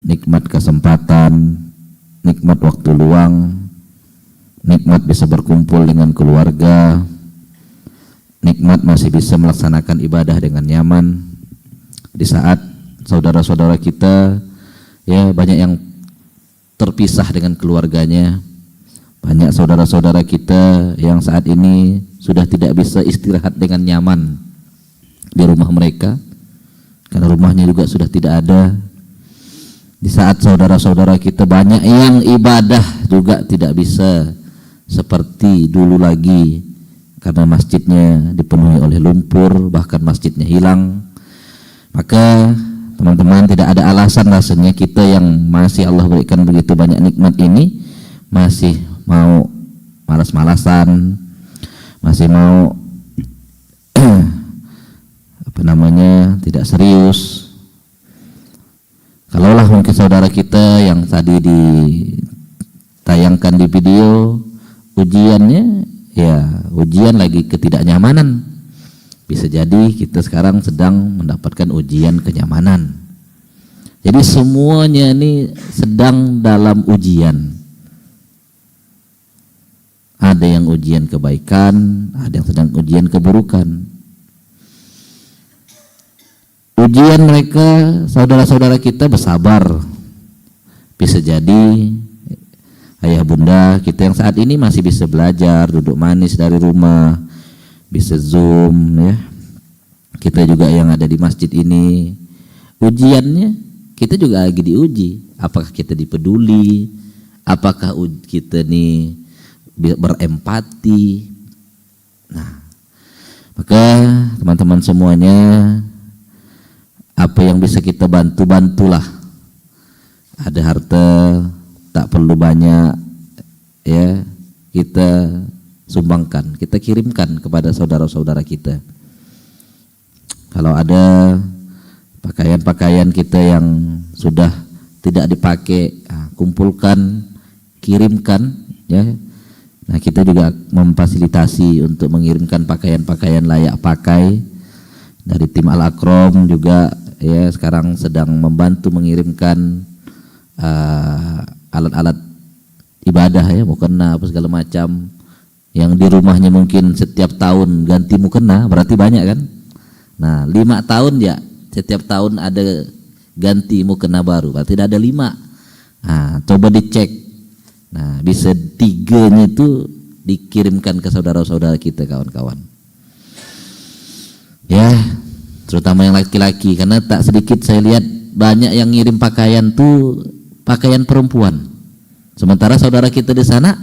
nikmat kesempatan, nikmat waktu luang, nikmat bisa berkumpul dengan keluarga, nikmat masih bisa melaksanakan ibadah dengan nyaman di saat saudara-saudara kita ya banyak yang terpisah dengan keluarganya. Banyak saudara-saudara kita yang saat ini sudah tidak bisa istirahat dengan nyaman di rumah mereka karena rumahnya juga sudah tidak ada. Di saat saudara-saudara kita banyak yang ibadah juga tidak bisa seperti dulu lagi karena masjidnya dipenuhi oleh lumpur, bahkan masjidnya hilang. Maka teman-teman, tidak ada alasan rasanya kita yang masih Allah berikan begitu banyak nikmat ini masih mau malas-malasan, masih mau tidak serius. Kalaulah mungkin saudara kita yang tadi ditayangkan di video ujiannya, ya ujian lagi ketidaknyamanan, bisa jadi kita sekarang sedang mendapatkan ujian kenyamanan. Jadi semuanya ini sedang dalam ujian. Ada yang ujian kebaikan, ada yang sedang ujian keburukan. Ujian mereka, saudara-saudara kita bersabar. Bisa jadi ayah bunda kita yang saat ini masih bisa belajar, duduk manis dari rumah, bisa Zoom ya. Kita juga yang ada di masjid ini, ujiannya kita juga lagi diuji. Apakah kita dipeduli? Apakah kita nih berempati? Nah, maka teman-teman semuanya, apa yang bisa kita bantu-bantulah. Ada harta tak perlu banyak ya, kita sumbangkan, kita kirimkan kepada saudara-saudara kita. Kalau ada pakaian-pakaian kita yang sudah tidak dipakai, kumpulkan, kirimkan ya. Nah, kita juga memfasilitasi untuk mengirimkan pakaian-pakaian layak pakai. Dari tim Al-Akrom juga ya sekarang sedang membantu mengirimkan alat-alat ibadah ya, mukena apa segala macam yang di rumahnya mungkin setiap tahun ganti mukena, berarti banyak kan. Nah 5 tahun ya, setiap tahun ada ganti mukena baru, berarti ada 5. Nah coba dicek, nah bisa 3-nya itu dikirimkan ke saudara-saudara kita, kawan-kawan ya, terutama yang laki-laki, karena tak sedikit saya lihat banyak yang ngirim pakaian tuh pakaian perempuan, sementara saudara kita di sana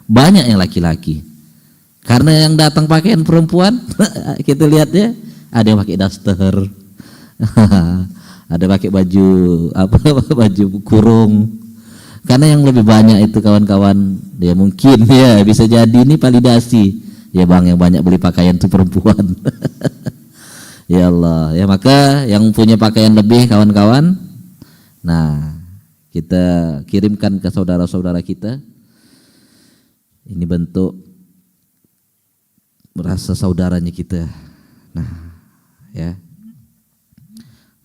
banyak yang laki-laki. Karena yang datang pakaian perempuan kita lihat ya, ada yang pakai daster ada pakai baju baju kurung. Karena yang lebih banyak itu kawan-kawan ya, mungkin ya bisa jadi ini validasi ya bang, yang banyak beli pakaian itu perempuan ya Allah ya. Maka yang punya pakaian lebih kawan-kawan, nah kita kirimkan ke saudara-saudara kita. Ini bentuk merasa saudaranya kita. Nah ya,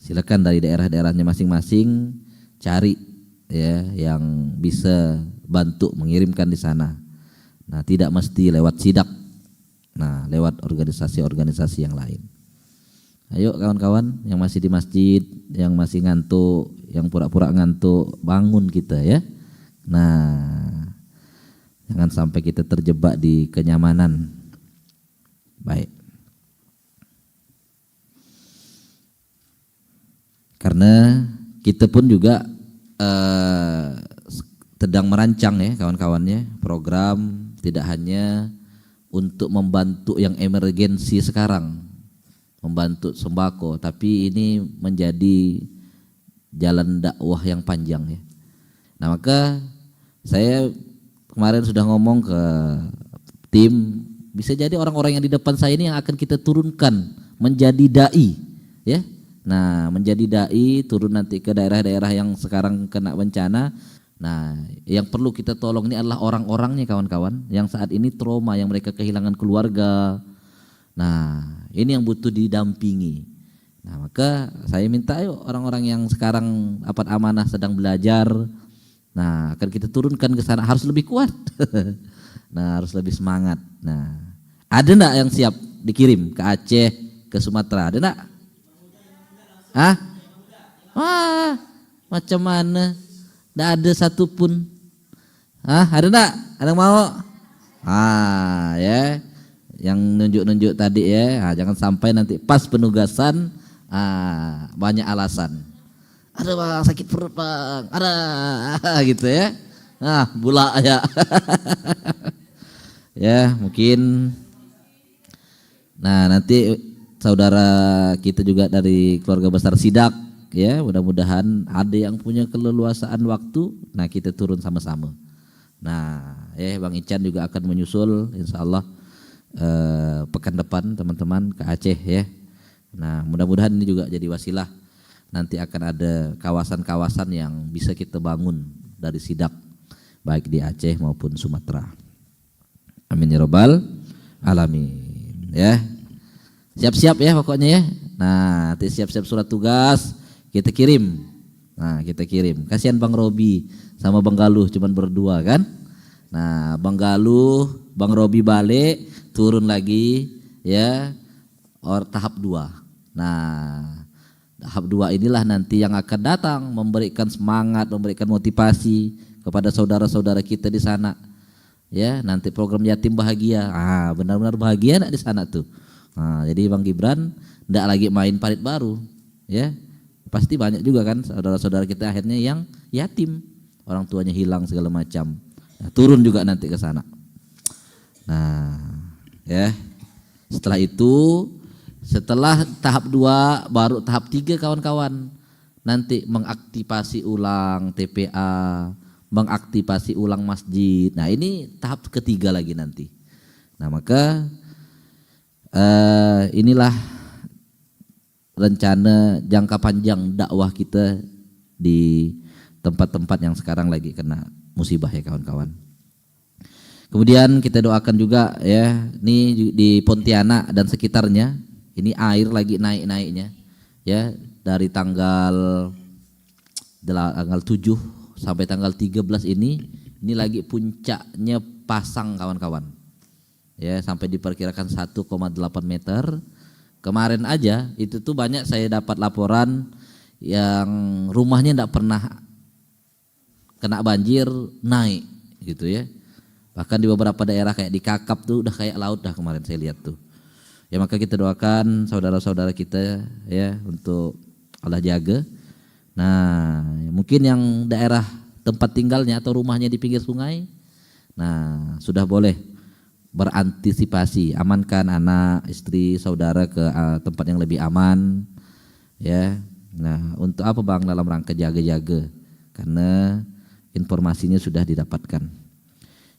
silakan dari daerah-daerahnya masing-masing cari ya yang bisa bantu mengirimkan di sana. Nah tidak mesti lewat sidak, nah lewat organisasi-organisasi yang lain. Ayo kawan-kawan yang masih di masjid, yang masih ngantuk, yang pura-pura ngantuk, bangun kita ya. Nah jangan sampai kita terjebak di kenyamanan. Baik. Karena kita pun juga sedang merancang ya kawan-kawannya program, tidak hanya untuk membantu yang emergensi sekarang, membantu sembako, tapi ini menjadi jalan dakwah yang panjang ya. Nah maka saya kemarin sudah ngomong ke tim, bisa jadi orang-orang yang di depan saya ini yang akan kita turunkan menjadi dai ya. Nah menjadi dai, turun nanti ke daerah-daerah yang sekarang kena bencana. Nah yang perlu kita tolong ini adalah orang-orangnya kawan-kawan, yang saat ini trauma, yang mereka kehilangan keluarga. Nah ini yang butuh didampingi. Nah, maka saya minta ayo orang-orang yang sekarang dapat amanah sedang belajar, nah akan kita turunkan ke sana harus lebih kuat. Nah, harus lebih semangat. Nah, ada enggak yang siap dikirim ke Aceh, ke Sumatera? Ada enggak? Hah? Wah, macam mana? Enggak ada satupun. Hah? Ada enggak? Ada yang mau? Ya. Yang nunjuk-nunjuk tadi ya. Jangan sampai nanti pas penugasan banyak alasan. Ada bang, sakit perut bang. Ada gitu ya. Bula ya. Ya, mungkin. Nah, nanti saudara kita juga dari keluarga besar Sidak ya, mudah-mudahan ada yang punya keleluasaan waktu. Nah, kita turun sama-sama. Nah, Bang Ican juga akan menyusul insyaallah pekan depan teman-teman ke Aceh ya. Nah, mudah-mudahan ini juga jadi wasilah nanti akan ada kawasan-kawasan yang bisa kita bangun dari Sidak baik di Aceh maupun Sumatera. Amin ya rabbal alamin ya. Siap-siap ya pokoknya ya. Nah, nanti siap-siap surat tugas kita kirim. Nah, kita kirim. Kasihan Bang Robi sama Bang Galuh cuman berdua kan. Nah, Bang Galuh, Bang Robi balik, turun lagi ya. Tahap 2. Nah, tahap 2 inilah nanti yang akan datang memberikan semangat, memberikan motivasi kepada saudara-saudara kita di sana. Ya, nanti program yatim bahagia. Benar-benar bahagia enggak di sana tuh. Nah, jadi Bang Gibran enggak lagi main parit baru, ya. Pasti banyak juga kan saudara-saudara kita akhirnya yang yatim, orang tuanya hilang segala macam. Nah, turun juga nanti ke sana. Nah, ya. Setelah itu, setelah tahap 2 baru tahap 3 kawan-kawan. Nanti mengaktifasi ulang TPA, mengaktifasi ulang masjid. Nah, ini tahap ketiga lagi nanti. Nah, maka inilah rencana jangka panjang dakwah kita di tempat-tempat yang sekarang lagi kena musibah ya kawan-kawan. Kemudian kita doakan juga ya, ini di Pontianak dan sekitarnya, ini air lagi naik-naiknya ya, dari tanggal 7 sampai tanggal 13 ini lagi puncaknya pasang kawan-kawan. Ya, sampai diperkirakan 1,8 meter. Kemarin aja itu tuh banyak saya dapat laporan yang rumahnya enggak pernah kena banjir naik gitu ya. Bahkan di beberapa daerah kayak di Kakap tuh udah kayak laut dah kemarin saya lihat tuh. Ya, maka kita doakan saudara-saudara kita ya untuk Allah jaga. Nah, mungkin yang daerah tempat tinggalnya atau rumahnya di pinggir sungai, nah sudah boleh berantisipasi, amankan anak, istri, saudara ke tempat yang lebih aman ya. Nah, untuk apa Bang? Dalam rangka jaga-jaga, karena informasinya sudah didapatkan.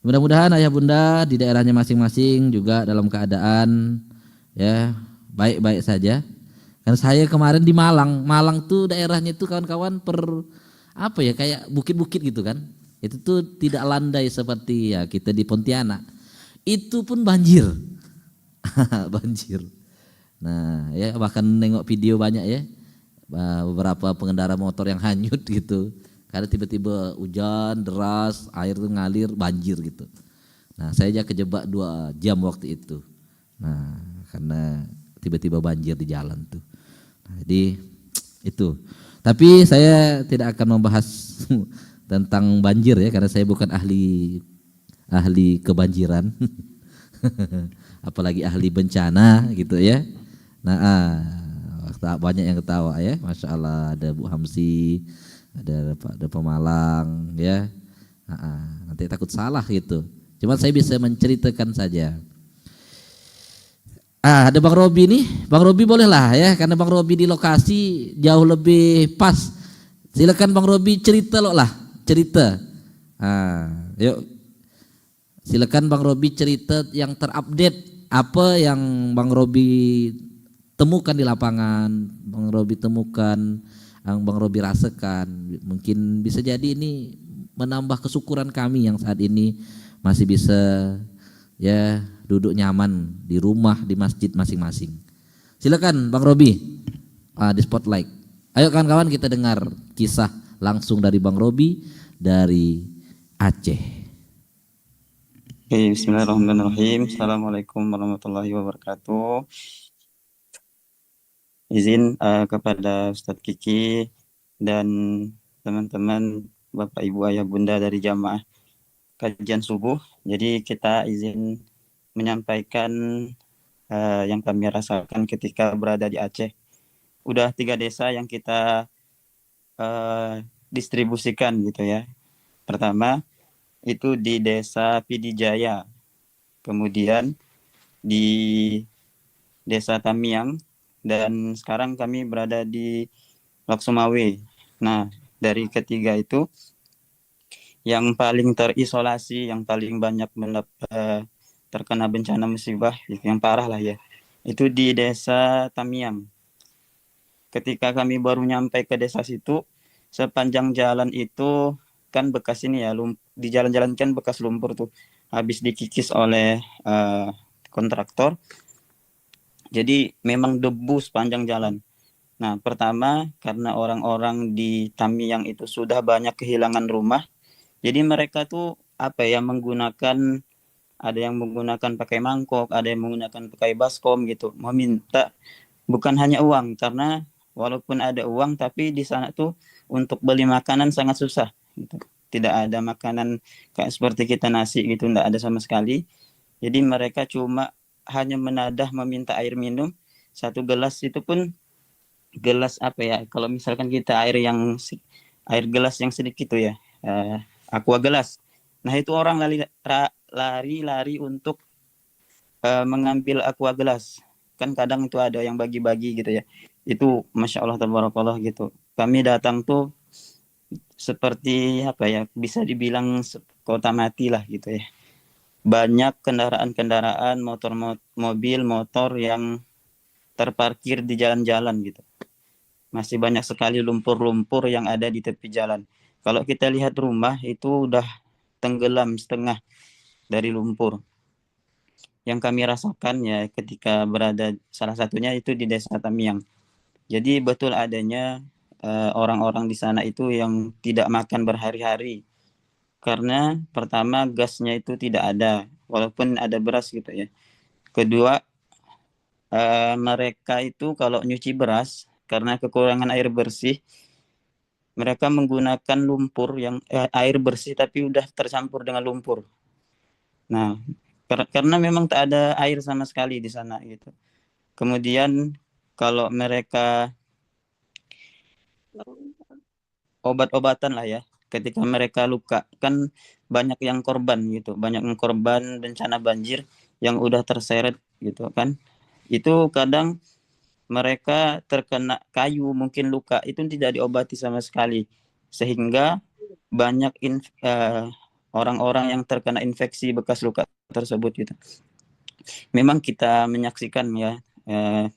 Mudah-mudahan ayah bunda di daerahnya masing-masing juga dalam keadaan ya baik-baik saja. Karena saya kemarin di Malang tuh daerahnya tuh kawan-kawan kayak bukit-bukit gitu kan. Itu tuh tidak landai seperti ya kita di Pontianak. Itu pun banjir. Banjir. Nah, ya bahkan nengok video banyak ya. Beberapa pengendara motor yang hanyut gitu. Karena tiba-tiba hujan deras, air tuh ngalir, banjir gitu. Nah, saya aja kejebak 2 jam waktu itu. Nah, karena tiba-tiba banjir di jalan tuh. Nah, jadi itu. Tapi saya tidak akan membahas tentang banjir ya, karena saya bukan ahli kebanjiran. Apalagi ahli bencana gitu ya. Nah, banyak yang ketawa ya. Masya Allah, ada Bu Hamsi, ada Pemalang ya. Nanti takut salah gitu. Cuma saya bisa menceritakan saja. Ada Bang Robi nih. Bang Robi bolehlah ya, karena Bang Robi di lokasi jauh lebih pas. Silakan Bang Robi cerita cerita. Yuk. Silakan Bang Robi cerita yang terupdate, apa yang Bang Robi temukan di lapangan, Bang Robi temukan, yang Bang Robi rasakan. Mungkin bisa jadi ini menambah kesyukuran kami yang saat ini masih bisa ya duduk nyaman di rumah, di masjid masing-masing. Silakan Bang Robi. di spotlight. Ayo kawan-kawan kita dengar kisah langsung dari Bang Robi dari Aceh. Oke, bismillahirrahmanirrahim. Assalamualaikum warahmatullahi wabarakatuh. Izin kepada Ustadz Kiki dan teman-teman Bapak Ibu Ayah Bunda dari jamaah kajian subuh. Jadi kita izin menyampaikan yang kami rasakan ketika berada di Aceh. Udah 3 desa yang kita distribusikan gitu ya. Pertama itu di Desa Pidijaya, kemudian di Desa Tamiang, dan sekarang kami berada di Lok Sumawe. Nah, dari ketiga itu yang paling terisolasi, yang paling banyak terkena bencana musibah yang parah lah ya, itu di Desa Tamiang. Ketika kami baru nyampe ke desa situ, sepanjang jalan itu kan bekas ini ya, di jalan-jalan kan bekas lumpur tuh, habis dikikis oleh kontraktor. Jadi memang debu sepanjang jalan. Nah, pertama karena orang-orang di Tamiang itu sudah banyak kehilangan rumah, jadi mereka tuh apa ya, menggunakan, ada yang menggunakan pakai mangkok, ada yang menggunakan pakai baskom gitu, meminta bukan hanya uang, karena walaupun ada uang tapi di sana tuh untuk beli makanan sangat susah gitu. Tidak ada makanan kayak seperti kita nasi gitu, tidak ada sama sekali. Jadi mereka cuma hanya menadah meminta air minum, satu gelas itu pun gelas apa ya, kalau misalkan kita air gelas yang sedikit tuh ya, aqua gelas. Nah itu orang lari untuk mengambil aqua gelas, kan kadang itu ada yang bagi-bagi gitu ya. Itu masya Allah tabarakallah gitu, kami datang tuh seperti apa ya, bisa dibilang kota mati lah gitu ya. Banyak kendaraan-kendaraan mobil motor yang terparkir di jalan-jalan gitu. Masih banyak sekali lumpur-lumpur yang ada di tepi jalan. Kalau kita lihat rumah itu udah tenggelam setengah dari lumpur. Yang kami rasakan ya ketika berada, salah satunya itu di Desa Tamiang. Jadi betul adanya orang-orang di sana itu yang tidak makan berhari-hari. Karena pertama gasnya itu tidak ada, walaupun ada beras gitu ya. Kedua, mereka itu kalau nyuci beras karena kekurangan air bersih, mereka menggunakan lumpur yang air bersih tapi udah tercampur dengan lumpur. Nah, karena memang tak ada air sama sekali di sana gitu. Kemudian kalau mereka obat-obatan lah ya, ketika mereka luka kan banyak yang korban gitu, banyak yang korban bencana banjir yang udah terseret gitu kan. Itu kadang mereka terkena kayu, mungkin luka itu tidak diobati sama sekali, sehingga banyak orang-orang yang terkena infeksi bekas luka tersebut gitu. Memang kita menyaksikan ya,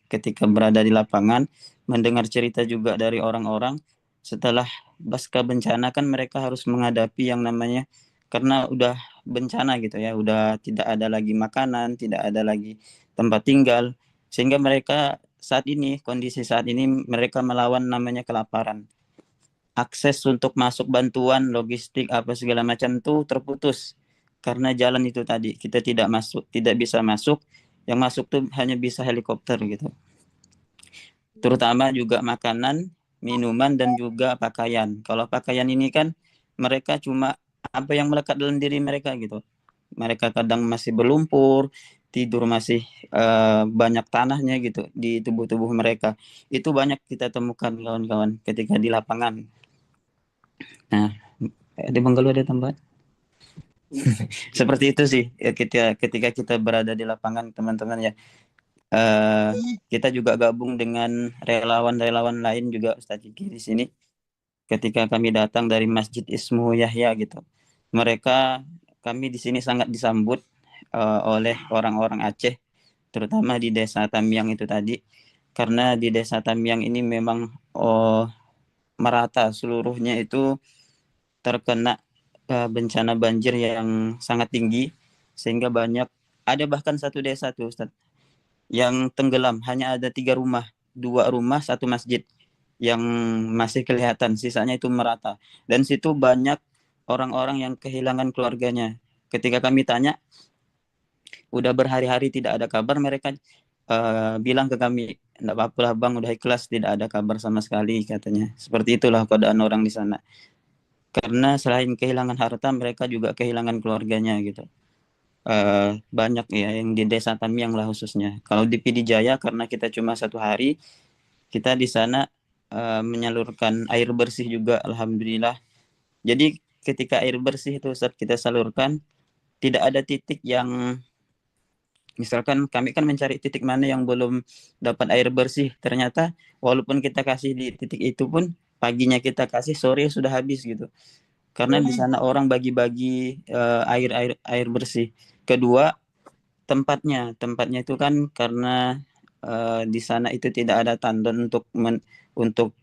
ketika berada di lapangan, mendengar cerita juga dari orang-orang setelah pasca bencana kan mereka harus menghadapi yang namanya, karena udah bencana gitu ya, udah tidak ada lagi makanan, tidak ada lagi tempat tinggal, sehingga mereka kondisi saat ini mereka melawan namanya kelaparan. Akses untuk masuk bantuan logistik apa segala macam tuh terputus karena jalan itu tadi, kita tidak bisa masuk, yang masuk tuh hanya bisa helikopter gitu. Terutama juga makanan, minuman, dan juga pakaian. Kalau pakaian ini kan mereka cuma apa yang melekat dalam diri mereka gitu. Mereka kadang masih berlumpur, tidur masih banyak tanahnya gitu di tubuh-tubuh mereka. Itu banyak kita temukan kawan-kawan ketika di lapangan. Nah, di Bengkulu ada tambahan? Seperti itu sih ya, ketika kita berada di lapangan teman-teman ya. Eh, kita juga gabung dengan relawan-relawan lain juga Ustadz Kiki di sini. Ketika kami datang dari Masjid Ismu Yahya gitu, mereka, kami di sini sangat disambut oleh orang-orang Aceh, terutama di Desa Tamiang itu tadi, karena di Desa Tamiang ini memang merata seluruhnya itu terkena bencana banjir yang sangat tinggi, sehingga banyak, ada bahkan satu desa tuh Ustaz yang tenggelam, hanya ada 3 rumah 2 rumah, 1 masjid yang masih kelihatan, sisanya itu merata. Dan situ banyak orang-orang yang kehilangan keluarganya. Ketika kami tanya, udah berhari-hari tidak ada kabar, mereka bilang ke kami, enggak apa-apa lah bang, udah ikhlas, tidak ada kabar sama sekali katanya. Seperti itulah keadaan orang di sana. Karena selain kehilangan harta, mereka juga kehilangan keluarganya gitu. Banyak ya yang di desa Tamiang lah khususnya. Kalau di Pidijaya karena kita cuma 1 hari, kita di sana menyalurkan air bersih juga, alhamdulillah. Jadi ketika air bersih itu Ustaz kita salurkan, tidak ada titik yang, misalkan kami kan mencari titik mana yang belum dapat air bersih, ternyata walaupun kita kasih di titik itu pun, paginya kita kasih, sore sudah habis gitu. Karena di sana orang bagi-bagi air bersih. Kedua, tempatnya itu kan karena di sana itu tidak ada tandon untuk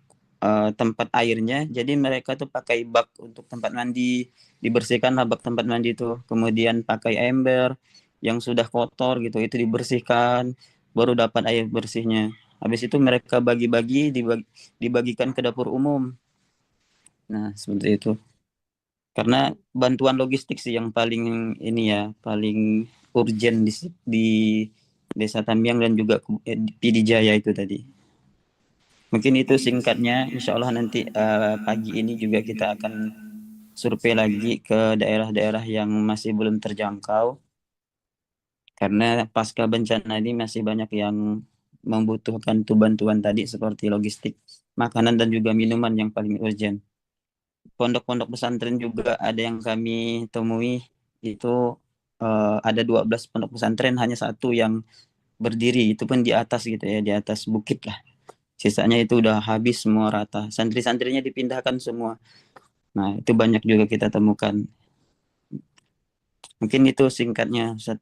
tempat airnya, jadi mereka tuh pakai bak untuk tempat mandi, dibersihkanlah bak tempat mandi itu, kemudian pakai ember yang sudah kotor gitu, itu dibersihkan, baru dapat air bersihnya. Habis itu mereka bagi-bagi, dibagikan ke dapur umum. Nah, seperti itu. Karena bantuan logistik sih yang paling ini ya, paling urgent di Desa Tamiang dan juga Pidijaya itu tadi. Mungkin itu singkatnya. Insya Allah nanti pagi ini juga kita akan survei lagi ke daerah-daerah yang masih belum terjangkau. Karena pasca bencana ini masih banyak yang membutuhkan tuh bantuan tadi seperti logistik, makanan dan juga minuman yang paling urgent. Pondok-pondok pesantren juga ada yang kami temui, itu ada 12 pondok pesantren, hanya 1 yang berdiri, itu pun di atas gitu ya, di atas bukit lah. Sisanya itu udah habis semua rata. Santri-santrinya dipindahkan semua. Nah, itu banyak juga kita temukan. Mungkin itu singkatnya, Ustaz.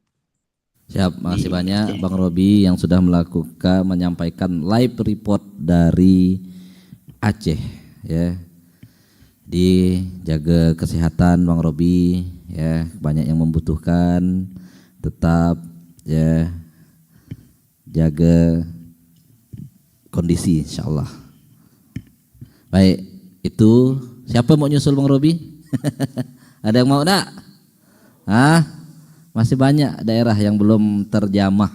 Siap, makasih banyak Bang Robi yang sudah menyampaikan live report dari Aceh ya. Dijaga kesehatan Bang Robi ya, banyak yang membutuhkan, tetap ya jaga kondisi insyaallah. Baik, itu siapa mau nyusul Bang Robi? Ada yang mau enggak? Masih banyak daerah yang belum terjamah.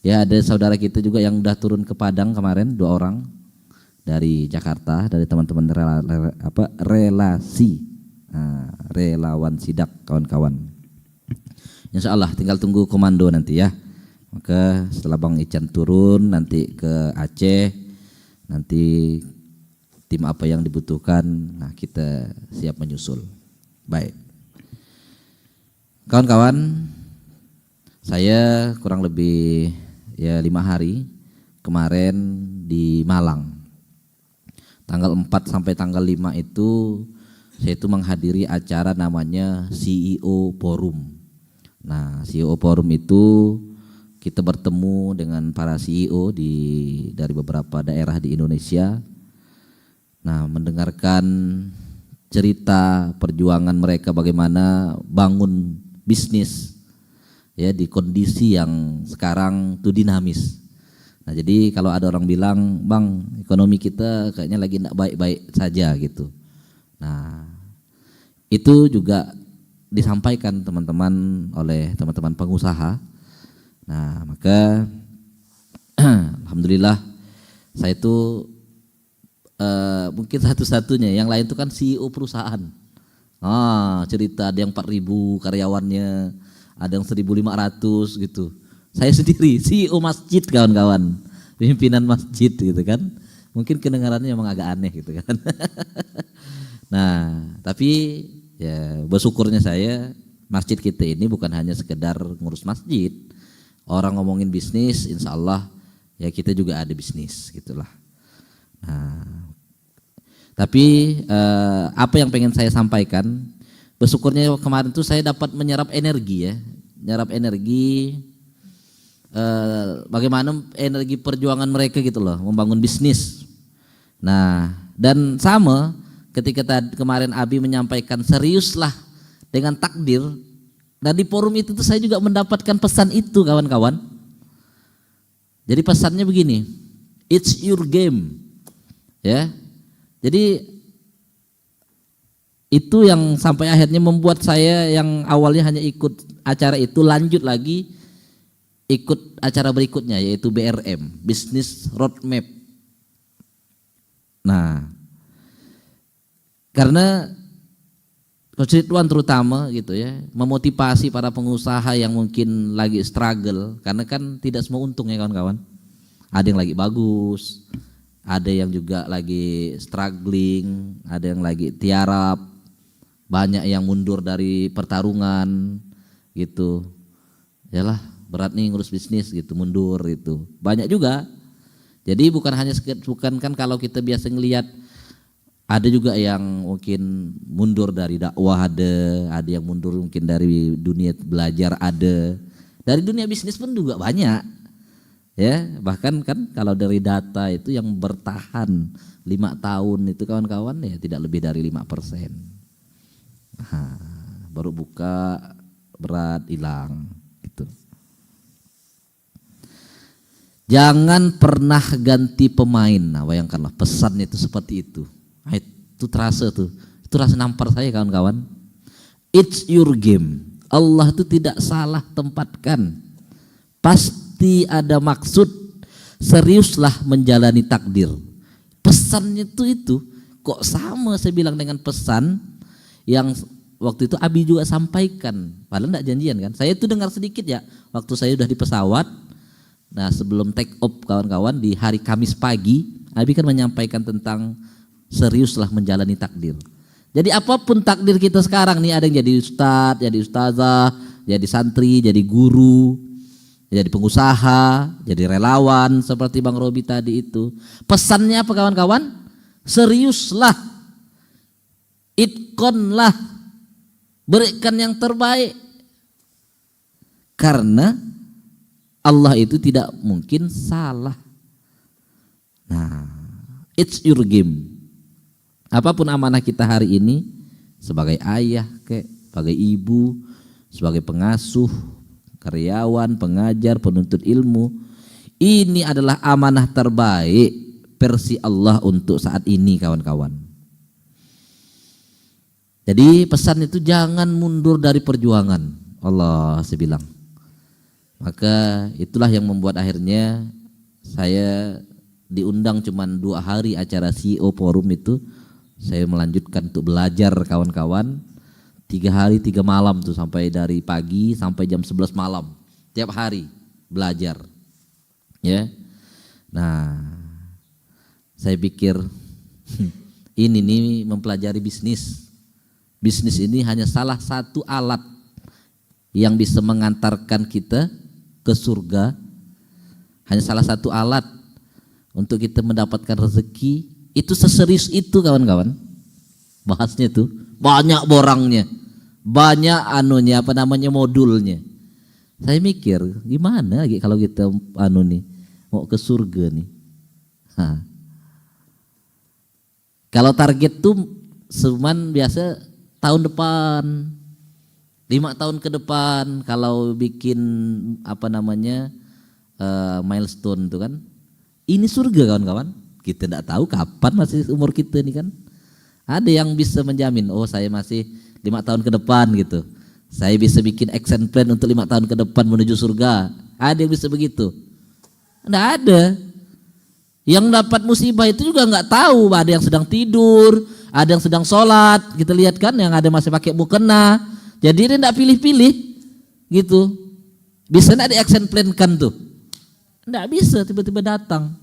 Ya, ada saudara kita juga yang udah turun ke Padang kemarin, 2 orang dari Jakarta, dari teman-teman relasi, relawan sidak kawan-kawan. Insya Allah tinggal tunggu komando nanti ya. Maka setelah Bang Ican turun nanti ke Aceh, nanti tim apa yang dibutuhkan, nah kita siap menyusul. Baik. Kawan-kawan, saya kurang lebih ya 5 hari kemarin di Malang. Tanggal 4 sampai tanggal 5 itu saya itu menghadiri acara namanya CEO Forum. Nah, CEO Forum itu kita bertemu dengan para CEO dari beberapa daerah di Indonesia. Nah, mendengarkan cerita perjuangan mereka bagaimana bangun bisnis ya di kondisi yang sekarang tuh dinamis. Nah, jadi kalau ada orang bilang, "Bang, ekonomi kita kayaknya lagi enggak baik-baik saja" gitu. Nah, itu juga disampaikan teman-teman oleh teman-teman pengusaha. Nah, maka alhamdulillah saya itu mungkin satu-satunya, yang lain itu kan CEO perusahaan. Cerita ada yang 4.000 karyawannya, ada yang 1.500 gitu. Saya sendiri CEO masjid kawan-kawan, pimpinan masjid gitu kan. Mungkin kedengarannya memang agak aneh gitu kan. Nah, tapi ya bersyukurnya saya masjid kita ini bukan hanya sekedar ngurus masjid. Orang ngomongin bisnis, insya Allah ya kita juga ada bisnis gitulah. Nah, tapi apa yang pengen saya sampaikan, bersyukurnya kemarin tuh saya dapat menyerap energi ya, menyerap energi bagaimana energi perjuangan mereka gitu loh, membangun bisnis. Nah, dan sama ketika kemarin Abi menyampaikan seriuslah dengan takdir, dan di forum itu tuh saya juga mendapatkan pesan itu kawan-kawan. Jadi pesannya begini, It's your game. Ya. Jadi itu yang sampai akhirnya membuat saya yang awalnya hanya ikut acara itu lanjut lagi ikut acara berikutnya yaitu BRM, Business Roadmap. Nah, karena Coach Ridwan terutama gitu ya, memotivasi para pengusaha yang mungkin lagi struggle, karena kan tidak semua untung ya kawan-kawan. Ada yang lagi bagus, ada yang juga lagi struggling, ada yang lagi tiarap, banyak yang mundur dari pertarungan gitu. Yalah, berat nih ngurus bisnis gitu, mundur gitu. Banyak juga. Jadi bukan kan kalau kita biasa ngelihat, ada juga yang mungkin mundur dari dakwah, ada yang mundur mungkin dari dunia belajar, ada dari dunia bisnis pun juga banyak. Ya, bahkan kan kalau dari data itu yang bertahan 5 tahun itu kawan-kawan ya tidak lebih dari 5%. Nah, baru buka berat hilang gitu. Jangan pernah ganti pemain. Nah, bayangkanlah pesan itu seperti itu. Nah, itu terasa tuh. Itu rasa nampar saya kawan-kawan. It's your game. Allah itu tidak salah tempatkan. Pasti ada maksud, seriuslah menjalani takdir. Pesannya itu kok sama saya bilang dengan pesan yang waktu itu Abi juga sampaikan, padahal enggak janjian kan. Saya itu dengar sedikit ya waktu saya udah di pesawat. Nah, sebelum take off kawan-kawan di hari Kamis pagi, Abi kan menyampaikan tentang seriuslah menjalani takdir. Jadi apapun takdir kita sekarang nih, ada yang jadi ustadz, jadi ustazah, jadi santri, jadi guru, jadi pengusaha, jadi relawan seperti Bang Robi tadi itu. Pesannya apa kawan-kawan? Seriuslah, itqonlah, berikan yang terbaik. Karena Allah itu tidak mungkin salah. Nah, it's your game. Apapun amanah kita hari ini, sebagai ayah, sebagai ibu, sebagai pengasuh, karyawan, pengajar, penuntut ilmu, ini adalah amanah terbaik versi Allah untuk saat ini kawan-kawan. Jadi pesan itu jangan mundur dari perjuangan. Allah saya bilang. Maka itulah yang membuat akhirnya saya diundang cuman 2 hari acara CEO Forum itu. Saya melanjutkan untuk belajar kawan-kawan. 3 hari 3 malam tuh, sampai dari pagi sampai jam 11 malam tiap hari belajar ya. Nah, saya pikir ini nih mempelajari bisnis ini hanya salah satu alat yang bisa mengantarkan kita ke surga, hanya salah satu alat untuk kita mendapatkan rezeki. Itu seserius itu kawan-kawan bahasnya tuh, banyak borangnya, banyak modulnya. Saya mikir gimana kalau kita mau ke surga nih. Kalau target tuh cuman biasa tahun depan, 5 tahun ke depan kalau bikin milestone tuh kan. Ini surga kawan-kawan. Kita tidak tahu kapan masih umur kita nih kan. Ada yang bisa menjamin, oh saya masih 5 tahun ke depan gitu. Saya bisa bikin action plan untuk 5 tahun ke depan menuju surga. Ada yang bisa begitu? Tidak ada. Yang dapat musibah itu juga nggak tahu. Ada yang sedang tidur, ada yang sedang sholat. Kita lihat kan yang ada masih pakai mukena. Jadi dia tidak pilih-pilih gitu. Bisa tidak di action plan kan tuh? Tidak bisa tiba-tiba datang.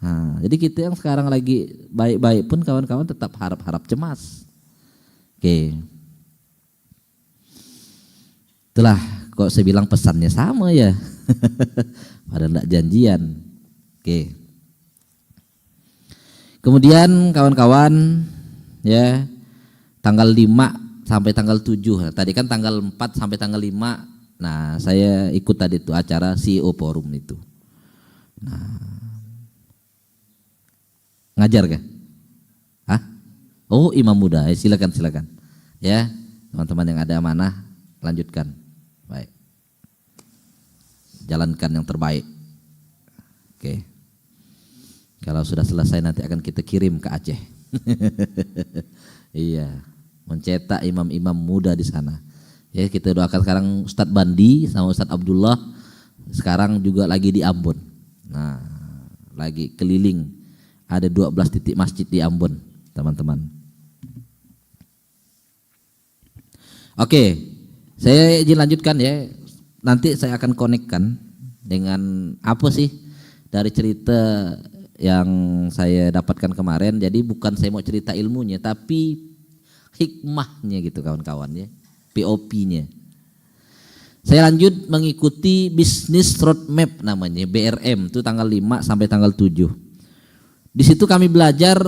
Nah, jadi kita yang sekarang lagi baik-baik pun kawan-kawan tetap harap-harap cemas. Oke. Itulah kok saya bilang pesannya sama ya. Padahal enggak janjian. Oke. Kemudian kawan-kawan ya, tanggal 5 sampai tanggal 7. Nah, tadi kan tanggal 4 sampai tanggal 5. Nah, saya ikut tadi itu acara CEO Forum itu. Nah, ngajar kah? Hah? Oh, imam muda. Silakan. Ya, teman-teman yang ada amanah, lanjutkan. Baik. Jalankan yang terbaik. Oke. Kalau sudah selesai nanti akan kita kirim ke Aceh. Iya, mencetak imam-imam muda di sana. Ya, kita doakan sekarang Ustadz Bandi sama Ustadz Abdullah sekarang juga lagi di Ambon. Nah, lagi keliling. Ada 12 titik masjid di Ambon, teman-teman. Oke, saya izin lanjutkan ya. Nanti saya akan konekkan dengan apa sih dari cerita yang saya dapatkan kemarin. Jadi bukan saya mau cerita ilmunya, tapi hikmahnya gitu kawan-kawan ya, POP-nya. Saya lanjut mengikuti Business Roadmap namanya, BRM, itu tanggal 5 sampai tanggal 7. Di situ kami belajar,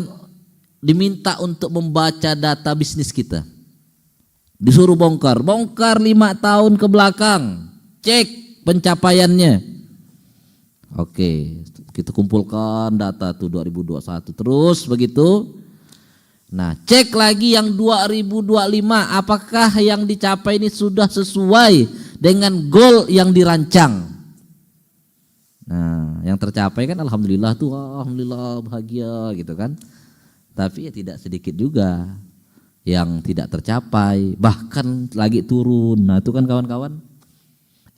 diminta untuk membaca data bisnis kita. Disuruh bongkar 5 tahun ke belakang, cek pencapaiannya. Oke, kita kumpulkan data tuh 2021 terus begitu. Nah, cek lagi yang 2025, apakah yang dicapai ini sudah sesuai dengan goal yang dirancang. Nah, yang tercapai kan alhamdulillah tuh, alhamdulillah bahagia gitu kan. Tapi ya tidak sedikit juga yang tidak tercapai, bahkan lagi turun. Nah, itu kan kawan-kawan.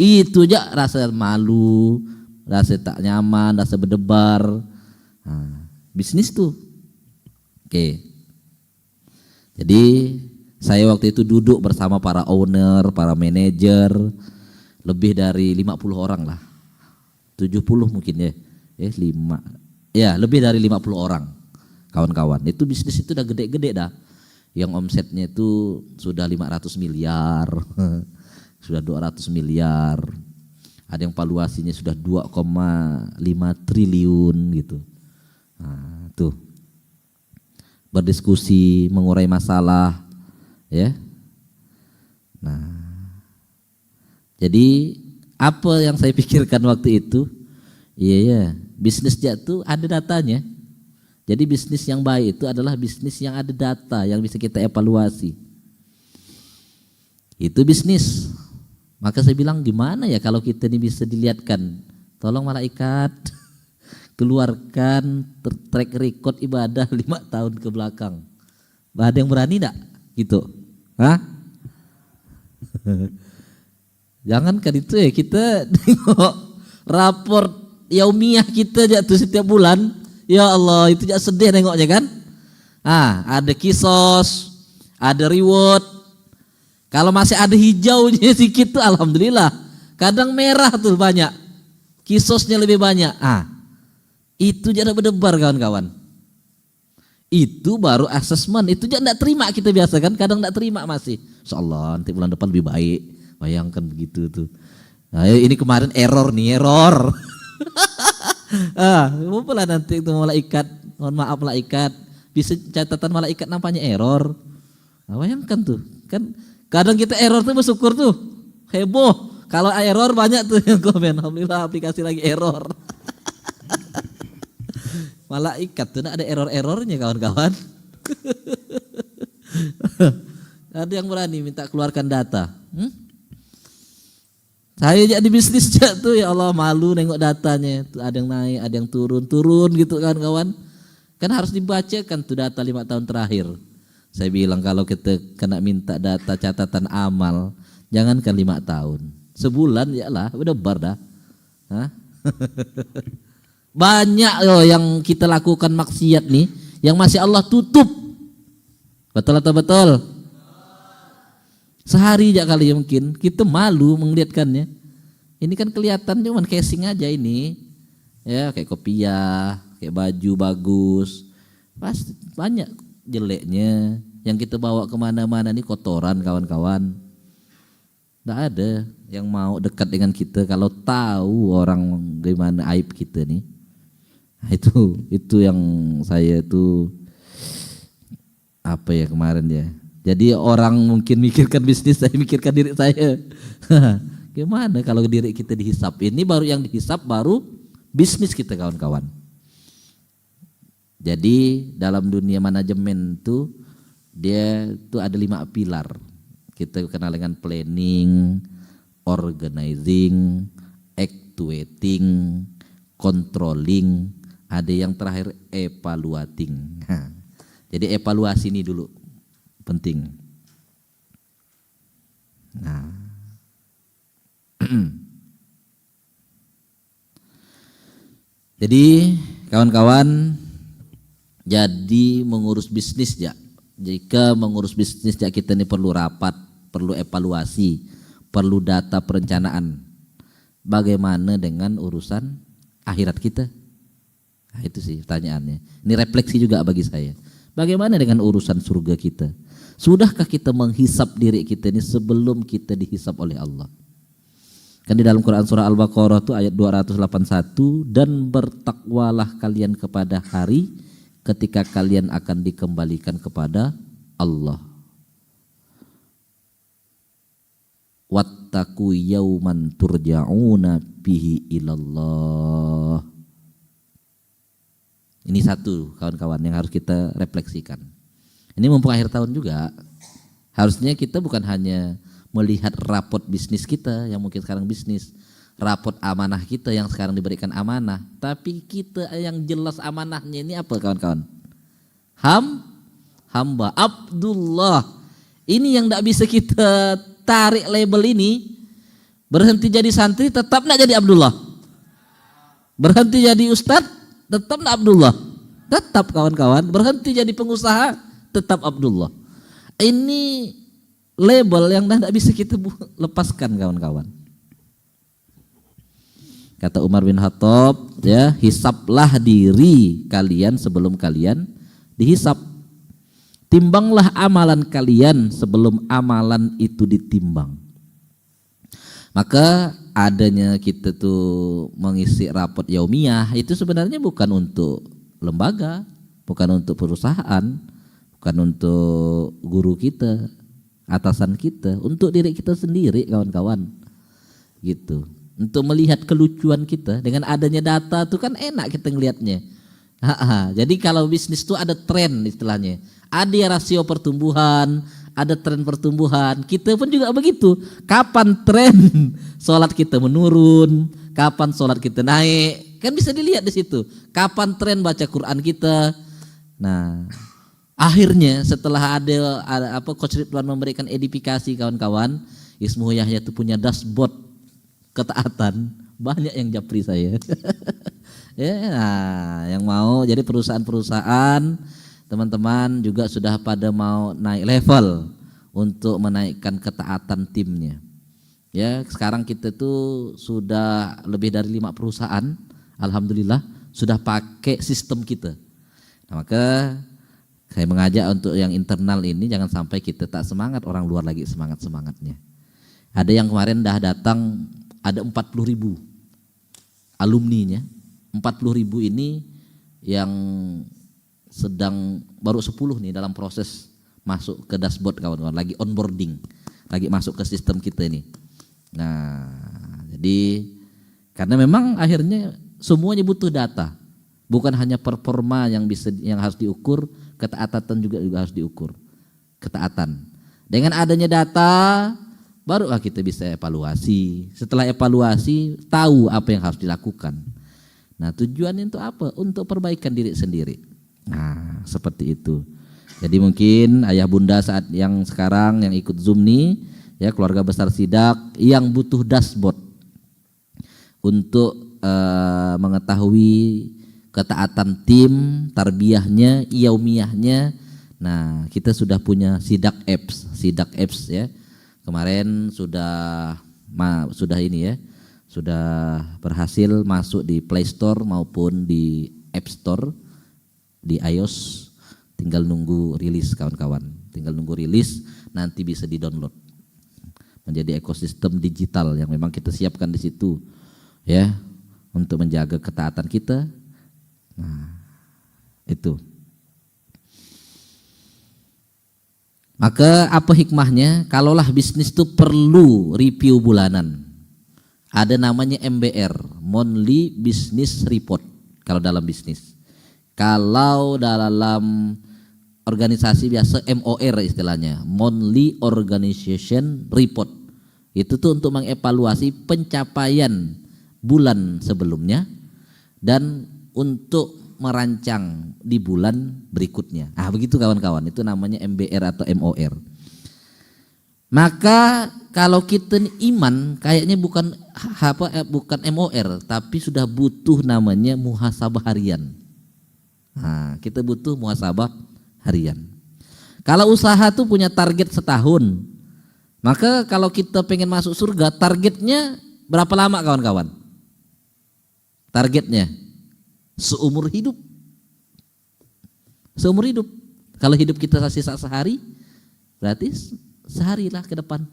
Itu aja rasa malu, rasa tak nyaman, rasa berdebar. Nah, bisnis tuh. Oke. Jadi saya waktu itu duduk bersama para owner, para manajer, lebih dari 50 orang lah. 70 mungkin ya. 5. Ya, lebih dari 50 orang. Kawan-kawan. Itu bisnis itu udah gede-gede dah. Yang omsetnya itu sudah 500 miliar. Sudah 200 miliar. Ada yang valuasinya sudah 2,5 triliun gitu. Nah, tuh. Berdiskusi, mengurai masalah, ya. Nah, jadi apa yang saya pikirkan waktu itu? Iya, bisnis jatuh ada datanya. Jadi bisnis yang baik itu adalah bisnis yang ada data yang bisa kita evaluasi. Itu bisnis. Maka saya bilang gimana ya kalau kita ini bisa dilihatkan. Tolong malaikat keluarkan track record ibadah 5 tahun ke belakang. Ada yang berani enggak gitu? Hah? Jangankan itu ya, kita tengok raport yaumiyah kita jatuh setiap bulan. Ya Allah, itu jadi sedih nengoknya kan. Ada kisos, ada reward. Kalau masih ada hijaunya sedikit tuh alhamdulillah. Kadang merah tuh banyak. Kisosnya lebih banyak. Itu jangan berdebar kawan-kawan. Itu baru assessment. Itu jangan tidak terima kita biasa kan. Kadang tidak terima masih. Insyaallah nanti bulan depan lebih baik. Bayangkan begitu tuh. Nah, ini kemarin error nih, error. Mumpullah nanti itu malaikat. Mohon maaf malaikat. Bisa catatan malaikat nampaknya error. Nah, bayangkan tuh. Kan kadang kita error tuh bersyukur tuh. Heboh. Kalau error banyak tuh yang komen. Alhamdulillah aplikasi lagi error. Malaikat tuh ada error-errornya kawan-kawan. Ada yang berani minta keluarkan data. Saya jadi bisnis tuh ya Allah malu nengok datanya. Tuh ada yang naik, ada yang turun gitu kawan-kawan. Kan harus dibacakan tuh data 5 tahun terakhir. Saya bilang kalau kita kena minta data catatan amal, jangankan 5 tahun. Sebulan ya lah, udah bar dah. Banyak loh yang kita lakukan maksiat nih, yang masih Allah tutup. Betul atau betul? Sehari aja kali ya mungkin, kita malu melihatkannya. Ini kan kelihatan cuman casing aja ini. Ya kayak kopiah, kayak baju bagus. Pasti banyak jeleknya. Yang kita bawa kemana-mana nih kotoran kawan-kawan. Nggak ada yang mau dekat dengan kita kalau tahu orang gimana aib kita nih. Nah, itu yang saya tuh apa ya kemarin ya. Jadi orang mungkin mikirkan bisnis, saya mikirkan diri saya. Gimana kalau diri kita dihisap? Ini baru yang dihisap baru bisnis kita kawan-kawan. Jadi dalam dunia manajemen tuh dia tuh ada 5 pilar. Kita kenal dengan planning, organizing, actuating, controlling, ada yang terakhir evaluating. Jadi evaluasi ini dulu penting. Nah, jadi kawan-kawan, jadi mengurus bisnis ya. Jika mengurus bisnis ya, kita ini perlu rapat, perlu evaluasi, perlu data perencanaan. Bagaimana dengan urusan akhirat kita? Nah, itu sih pertanyaannya. Ini refleksi juga bagi saya. Bagaimana dengan urusan surga kita? Sudahkah kita menghisap diri kita ini sebelum kita dihisap oleh Allah? Kan di dalam Quran surah Al-Baqarah itu ayat 281, dan bertakwalah kalian kepada hari ketika kalian akan dikembalikan kepada Allah. Wattaqu yauman turja'una bihi ilallah. Ini satu kawan-kawan yang harus kita refleksikan. Ini mumpung akhir tahun juga, harusnya kita bukan hanya melihat rapot bisnis kita yang mungkin sekarang bisnis, rapot amanah kita yang sekarang diberikan amanah, tapi kita yang jelas amanahnya ini apa kawan-kawan? Hamba Abdullah. Ini yang tidak bisa kita tarik label ini. Berhenti jadi santri tetap nak jadi Abdullah. Berhenti jadi ustadz tetap nak Abdullah. Tetap kawan-kawan. Berhenti jadi pengusaha tetap Abdullah. Ini label yang tidak bisa kita lepaskan kawan-kawan. Kata Umar bin Khattab, ya, hisaplah diri kalian sebelum kalian dihisap. Timbanglah amalan kalian sebelum amalan itu ditimbang. Maka adanya kita tuh mengisi rapot yaumiyah itu sebenarnya bukan untuk lembaga, bukan untuk perusahaan, bukan untuk guru kita, atasan kita, untuk diri kita sendiri kawan-kawan. Gitu. Untuk melihat kelucuan kita dengan adanya data itu kan enak kita ngelihatnya. Jadi kalau bisnis itu ada tren istilahnya. Ada rasio pertumbuhan, ada tren pertumbuhan. Kita pun juga begitu. Kapan tren sholat kita menurun, kapan sholat kita naik, kan bisa dilihat di situ. Kapan tren baca Quran kita. Nah, akhirnya setelah ada Coach Ridwan memberikan edifikasi kawan-kawan, Ismu Yahya itu punya dashboard ketaatan. Banyak yang japri saya. Ya, nah, yang mau jadi perusahaan-perusahaan, teman-teman juga sudah pada mau naik level untuk menaikkan ketaatan timnya. Ya, sekarang kita tuh sudah lebih dari 5 perusahaan, alhamdulillah sudah pakai sistem kita. Nah, maka saya mengajak untuk yang internal ini jangan sampai kita tak semangat, orang luar lagi semangat-semangatnya. Ada yang kemarin dah datang, ada 40.000 alumninya. 40.000 ini yang sedang baru 10 nih dalam proses masuk ke dashboard kawan-kawan, lagi onboarding, lagi masuk ke sistem kita ini. Nah, jadi karena memang akhirnya semuanya butuh data, bukan hanya performa yang harus diukur, ketaatan juga harus diukur. Ketaatan. Dengan adanya data barulah kita bisa evaluasi. Setelah evaluasi tahu apa yang harus dilakukan. Nah, tujuannya untuk apa? Untuk perbaikan diri sendiri. Nah, seperti itu. Jadi mungkin ayah bunda saat yang sekarang yang ikut Zoom nih, ya, keluarga besar Sidak yang butuh dashboard untuk mengetahui ketaatan tim, tarbiyahnya, yaumiyahnya. Nah, kita sudah punya Sidak Apps ya. Kemarin sudah ini ya, sudah berhasil masuk di Play Store maupun di App Store di iOS. Tinggal nunggu rilis kawan-kawan, tinggal nunggu rilis, nanti bisa di-download. Menjadi ekosistem digital yang memang kita siapkan di situ ya, untuk menjaga ketaatan kita. Nah, itu. Maka apa hikmahnya? Kalaulah bisnis itu perlu review bulanan. Ada namanya MBR, Monthly Business Report kalau dalam bisnis. Kalau dalam organisasi biasa MOR istilahnya, Monthly Organization Report. Itu tuh untuk mengevaluasi pencapaian bulan sebelumnya dan untuk merancang di bulan berikutnya. Begitu kawan-kawan, itu namanya MBR atau MOR. Maka kalau kita iman kayaknya bukan MOR, tapi sudah butuh namanya muhasabah harian. Kita butuh muhasabah harian. Kalau usaha tuh punya target setahun, maka kalau kita pengen masuk surga, targetnya berapa lama kawan-kawan? Targetnya seumur hidup. Seumur hidup. Kalau hidup kita sisa sehari, berarti sehari lah ke depan.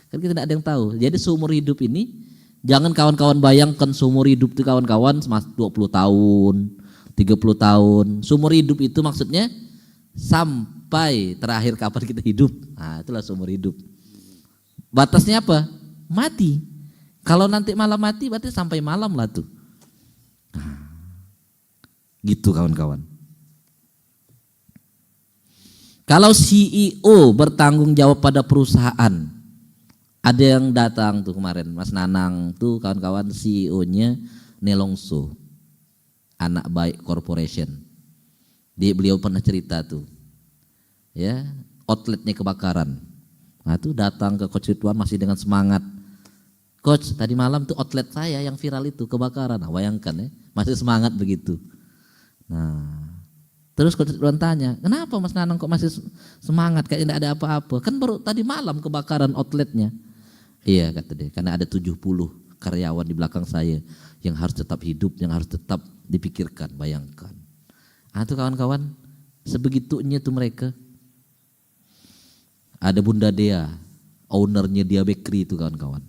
Kan kita tidak ada yang tahu. Jadi seumur hidup ini, jangan kawan-kawan bayangkan seumur hidup itu kawan-kawan 20 tahun, 30 tahun. Seumur hidup itu maksudnya sampai terakhir kapan kita hidup. Itulah seumur hidup. Batasnya apa? Mati. Kalau nanti malam mati berarti sampai malam lah tuh. Gitu kawan-kawan. Kalau CEO bertanggung jawab pada perusahaan, ada yang datang tuh kemarin, Mas Nanang tuh kawan-kawan, CEO-nya Nelongso, Anak Baik Corporation. Beliau pernah cerita tuh, ya, outletnya kebakaran. Tuh datang ke Coach Ridwan masih dengan semangat. Coach, tadi malam tuh outlet saya yang viral itu kebakaran. Bayangkan ya, masih semangat begitu. Terus Coach Ridwan tanya, kenapa Mas Nanang kok masih semangat, kayak tidak ada apa-apa? Kan baru tadi malam kebakaran outletnya. Iya kata dia, karena ada 70 karyawan di belakang saya yang harus tetap hidup, yang harus tetap dipikirkan, bayangkan. Tuh kawan-kawan, sebegitunya tuh mereka. Ada Bunda Dea, ownernya Dia Bakery itu kawan-kawan.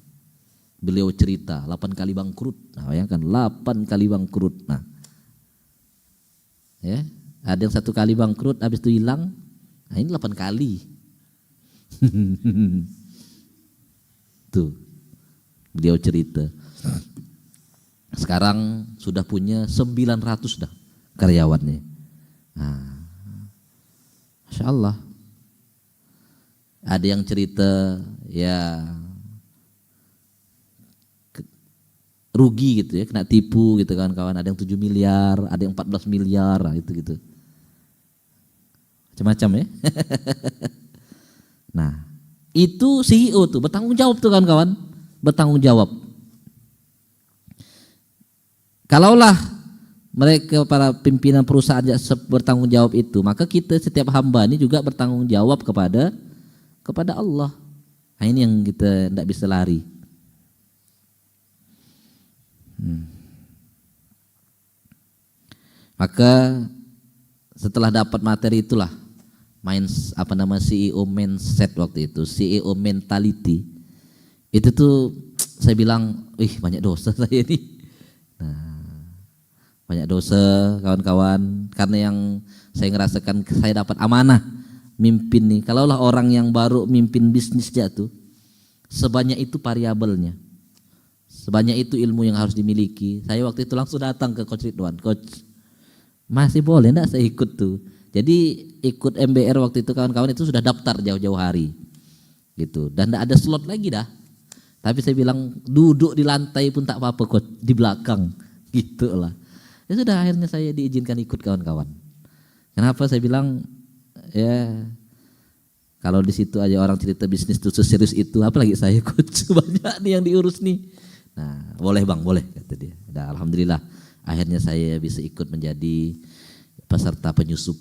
Beliau cerita 8 kali bangkrut. Bayangkan 8 kali bangkrut. Ya, ada yang 1 kali bangkrut habis itu hilang. Ini 8 kali. Tuh. Beliau cerita. Sekarang sudah punya 900 dah karyawannya. Masya Allah. Ada yang cerita ya rugi gitu ya, kena tipu gitu kawan-kawan. Ada yang 7 miliar, ada yang 14 miliar, gitu. Macam-macam ya. Nah, itu CEO tuh bertanggung jawab tuh kawan-kawan, bertanggung jawab. Kalaulah mereka para pimpinan perusahaan bertanggung jawab itu, maka kita setiap hamba ini juga bertanggung jawab kepada Allah. Ini yang kita tidak bisa lari. Maka setelah dapat materi itulah CEO mindset waktu itu, CEO mentality. Itu tuh saya bilang, banyak dosa saya ini. Banyak dosa kawan-kawan, karena yang saya ngerasakan saya dapat amanah mimpin nih. Kalaulah orang yang baru mimpin bisnis jatuh, sebanyak itu variabelnya. Sebanyak itu ilmu yang harus dimiliki. Saya waktu itu langsung datang ke Coach Ridwan. Coach, masih boleh enggak saya ikut tuh? Jadi ikut MBR waktu itu kawan-kawan itu sudah daftar jauh-jauh hari. Gitu. Dan enggak ada slot lagi dah. Tapi saya bilang duduk di lantai pun tak apa-apa Coach, di belakang. Gitu lah. Ya sudah, akhirnya saya diizinkan ikut kawan-kawan. Kenapa saya bilang ya kalau di situ aja orang cerita bisnis tuh serius itu, apalagi saya Coach, banyak nih yang diurus nih. Boleh bang, boleh kata dia. Alhamdulillah akhirnya saya bisa ikut menjadi peserta penyusup.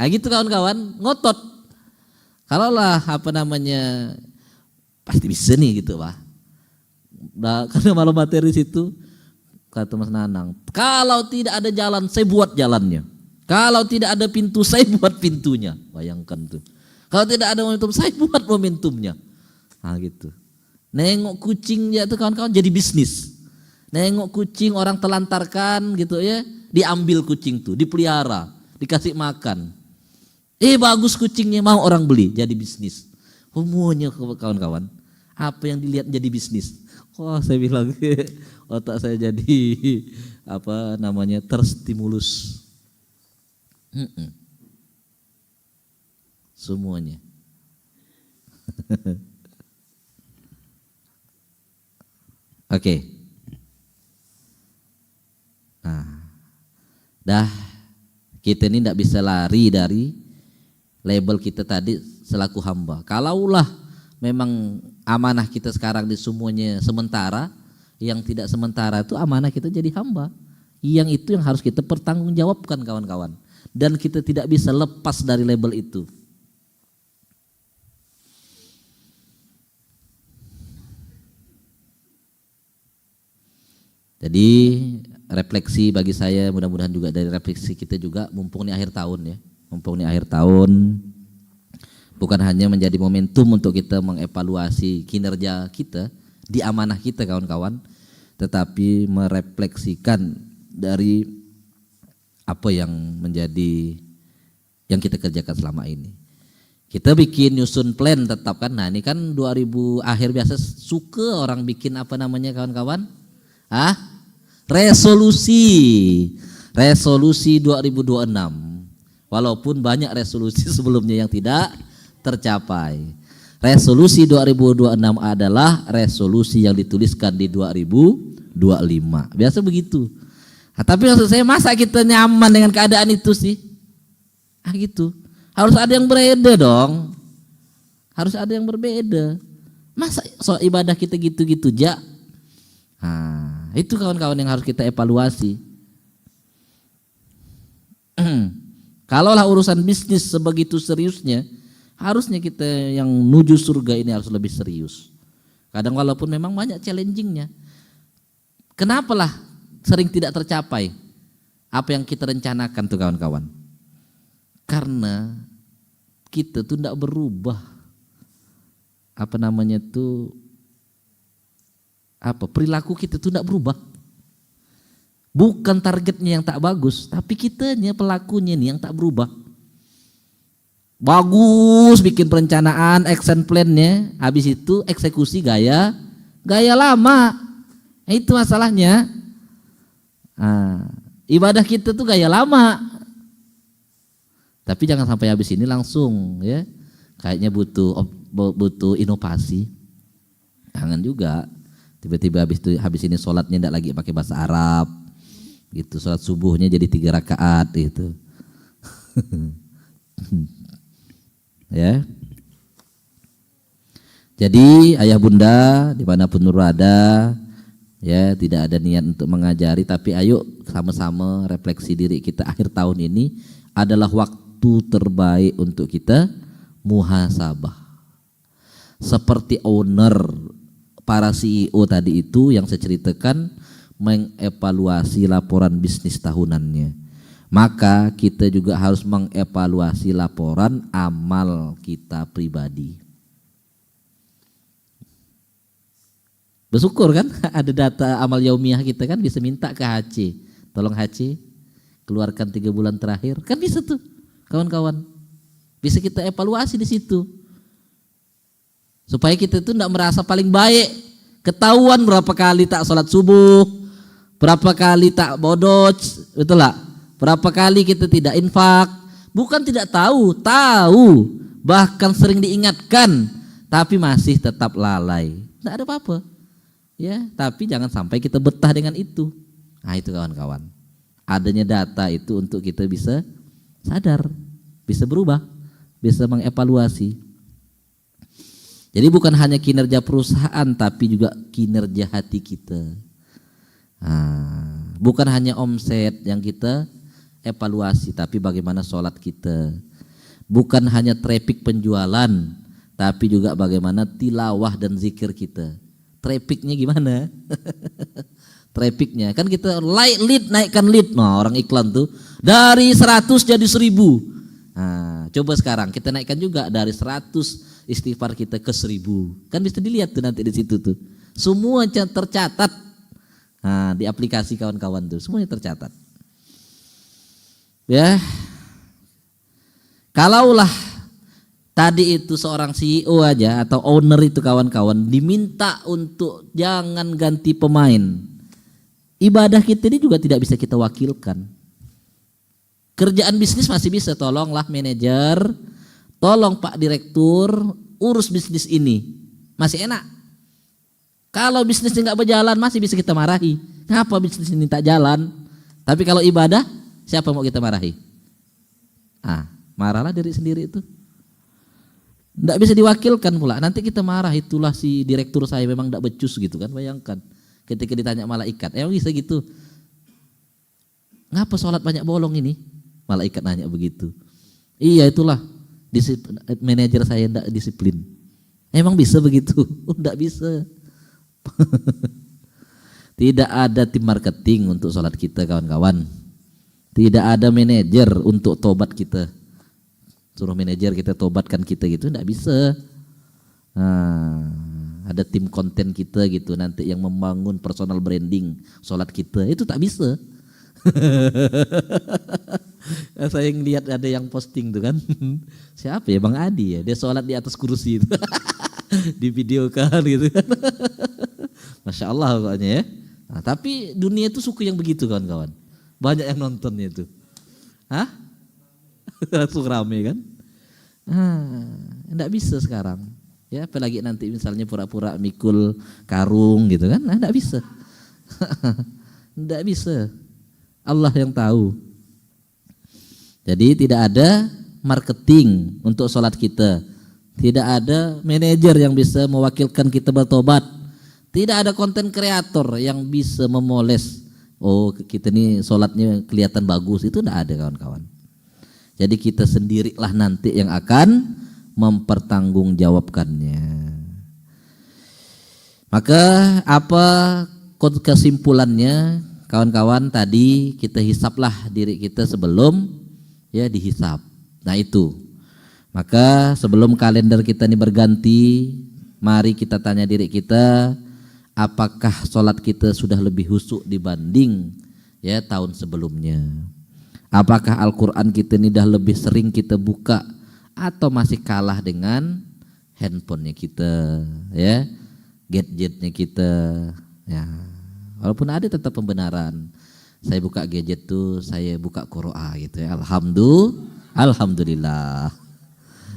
Gitu kawan-kawan, ngotot. Kalaulah pasti bisa nih gitu Pak. Karena malam materi situ kata Mas Nanang, kalau tidak ada jalan saya buat jalannya. Kalau tidak ada pintu saya buat pintunya. Bayangkan tuh. Kalau tidak ada momentum saya buat momentumnya. Gitu. Nengok kucing ya tuh kawan-kawan jadi bisnis. Nengok kucing orang telantarkan gitu ya, diambil kucing tuh, dipelihara, dikasih makan. Bagus kucingnya, mau orang beli, jadi bisnis. Semuanya kawan-kawan. Apa yang dilihat jadi bisnis. Saya bilang otak saya jadi terstimulus. Semuanya. Oke. Nah, dah kita ini tidak bisa lari dari label kita tadi selaku hamba. Kalaulah memang amanah kita sekarang di semuanya sementara, yang tidak sementara itu amanah kita jadi hamba. Yang itu yang harus kita pertanggungjawabkan kawan-kawan. Dan kita tidak bisa lepas dari label itu. Jadi refleksi bagi saya, mudah-mudahan juga dari refleksi kita juga, mumpung ini akhir tahun ya. Mumpung ini akhir tahun, bukan hanya menjadi momentum untuk kita mengevaluasi kinerja kita di amanah kita kawan-kawan, tetapi merefleksikan dari apa yang menjadi yang kita kerjakan selama ini. Kita bikin nyusun plan tetap kan. Nah, ini kan 2000 akhir biasa suka orang bikin apa namanya kawan-kawan? Resolusi. Resolusi 2026. Walaupun banyak resolusi sebelumnya yang tidak tercapai. Resolusi 2026 adalah resolusi yang dituliskan di 2025. Biasa begitu. Nah, tapi maksud saya, masa kita nyaman dengan keadaan itu sih? Gitu. Harus ada yang berbeda dong. Harus ada yang berbeda. Masa soal ibadah kita gitu-gitu aja? Nah, itu kawan-kawan yang harus kita evaluasi. Kalaulah urusan bisnis sebegitu seriusnya, harusnya kita yang menuju surga ini harus lebih serius. Kadang walaupun memang banyak challengingnya. Kenapalah sering tidak tercapai apa yang kita rencanakan tuh kawan-kawan? Karena kita tuh tidak berubah. Apa namanya tuh? Perilaku kita tuh tidak berubah. Bukan targetnya yang tak bagus, tapi kitanya pelakunya nih yang tak berubah. Bagus bikin perencanaan, action plan-nya, habis itu eksekusi gaya lama. Nah, itu masalahnya. Ibadah kita tuh gaya lama. Tapi jangan sampai habis ini langsung ya. Kayaknya butuh inovasi. Jangan juga tiba-tiba habis ini sholatnya tidak lagi pakai bahasa Arab. Gitu, sholat subuhnya jadi 3 rakaat gitu. Ya. Jadi ayah bunda dimanapun berada, ya, tidak ada niat untuk mengajari, tapi ayo sama-sama refleksi diri kita. Akhir tahun ini adalah waktu terbaik untuk kita muhasabah. Seperti owner, para CEO tadi itu yang saya ceritakan, mengevaluasi laporan bisnis tahunannya. Maka kita juga harus mengevaluasi laporan amal kita pribadi. Bersyukur kan ada data amal yaumiyah kita kan, bisa minta ke HC. Tolong HC keluarkan 3 bulan terakhir. Kan bisa tuh kawan-kawan. Bisa kita evaluasi di situ. Supaya kita tuh tidak merasa paling baik. Ketahuan berapa kali tak sholat subuh, berapa kali tak bodoj, betul lah. Berapa kali kita tidak infak. Bukan tidak tahu, tahu. Bahkan sering diingatkan, tapi masih tetap lalai. Tidak ada apa-apa. Ya, tapi jangan sampai kita betah dengan itu. Nah, itu kawan-kawan. Adanya data itu untuk kita bisa sadar, bisa berubah, bisa mengevaluasi. Jadi bukan hanya kinerja perusahaan, tapi juga kinerja hati kita. Bukan hanya omset yang kita evaluasi, tapi bagaimana sholat kita. Bukan hanya traffic penjualan, tapi juga bagaimana tilawah dan zikir kita. Trafficnya gimana? Trafficnya kan kita naikkan lead. Nah, orang iklan tuh dari 100 jadi 1000. Nah, coba sekarang kita naikkan juga dari 100 istighfar kita ke 1000. Kan bisa dilihat tuh nanti di situ tuh. Semua tercatat. Nah, di aplikasi kawan-kawan tuh semuanya tercatat. Ya. Kalaulah tadi itu seorang CEO aja atau owner itu kawan-kawan diminta untuk jangan ganti pemain. Ibadah kita ini juga tidak bisa kita wakilkan. Kerjaan bisnis masih bisa, tolonglah manajer, tolong Pak Direktur urus bisnis ini. Masih enak. Kalau bisnisnya nggak berjalan masih bisa kita marahi. Ngapa bisnis ini tak jalan? Tapi kalau ibadah, siapa mau kita marahi? Marahlah diri sendiri itu. Nggak bisa diwakilkan pula. Nanti kita marah, itulah si direktur saya memang nggak becus gitu kan. Bayangkan ketika ditanya malaikat, emang bisa gitu? Ngapa sholat banyak bolong ini? Malaikat nanya begitu. Iya itulah manajer saya nggak disiplin. Emang bisa begitu? Nggak bisa. Tidak ada tim marketing untuk sholat kita kawan-kawan. Tidak ada manajer untuk tobat kita. Suruh manajer kita tobatkan kita gitu, enggak bisa. Ada tim konten kita gitu nanti yang membangun personal branding sholat kita, itu tak bisa. Saya ngelihat ada yang posting tuh kan, siapa ya, Bang Adi ya, dia sholat di atas kursi itu. Di video kan gitu kan. Masya Allah pokoknya ya. Tapi dunia itu suku yang begitu kawan-kawan. Banyak yang nontonnya itu. Langsung rame kan. Enggak bisa sekarang. Ya, apalagi nanti misalnya pura-pura mikul karung gitu kan. Enggak bisa. Enggak bisa. Allah yang tahu. Jadi tidak ada marketing untuk sholat kita. Tidak ada manajer yang bisa mewakilkan kita bertobat. Tidak ada konten kreator yang bisa memoles. Oh kita nih sholatnya kelihatan bagus. Itu tidak ada kawan-kawan. Jadi kita sendirilah nanti yang akan mempertanggungjawabkannya. Maka apa kesimpulannya kawan-kawan? Tadi kita hisaplah diri kita sebelum ya dihisap. Nah itu. Maka sebelum kalender kita ini berganti, mari kita tanya diri kita, apakah sholat kita sudah lebih khusyuk dibanding ya tahun sebelumnya? Apakah Al-Quran kita ini dah lebih sering kita buka atau masih kalah dengan handphonenya kita, ya, gadgetnya kita, ya. Walaupun ada tetap pembenaran. Saya buka gadget tuh, saya buka Qur'an gitu ya. Alhamdulillah.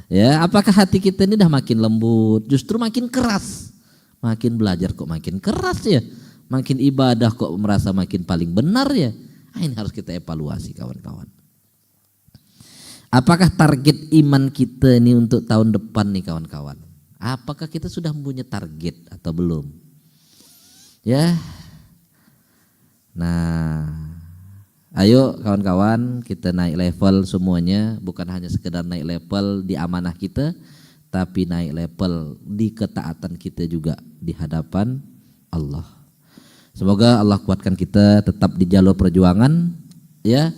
Ya, apakah hati kita ini dah makin lembut, justru makin keras? Makin belajar kok makin keras ya. Makin ibadah kok merasa makin paling benar ya. Ini harus kita evaluasi kawan-kawan. Apakah target iman kita ini untuk tahun depan nih kawan-kawan? Apakah kita sudah punya target atau belum? Ya. Nah, ayo kawan-kawan kita naik level semuanya. Bukan hanya sekedar naik level di amanah kita, tapi naik level di ketaatan kita juga di hadapan Allah. Semoga Allah kuatkan kita tetap di jalur perjuangan, ya,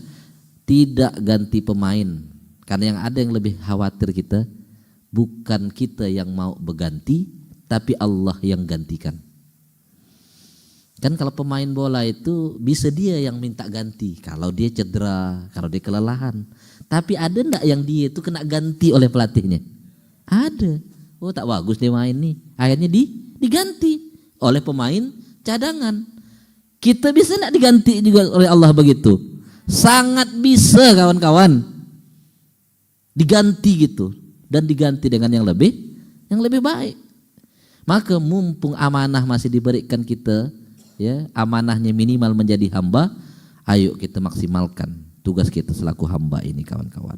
tidak ganti pemain. Karena yang ada yang lebih khawatir kita, bukan kita yang mau berganti, tapi Allah yang gantikan. Kan kalau pemain bola itu bisa dia yang minta ganti, kalau dia cedera, kalau dia kelelahan. Tapi ada enggak yang dia itu kena ganti oleh pelatihnya? Ada. Oh tak bagus dia main nih, akhirnya diganti oleh pemain cadangan. Kita bisa enggak diganti juga oleh Allah begitu? Sangat bisa kawan-kawan. Diganti gitu, dan diganti dengan yang lebih baik. Maka mumpung amanah masih diberikan kita, ya, amanahnya minimal menjadi hamba, ayo kita maksimalkan tugas kita selaku hamba ini kawan-kawan.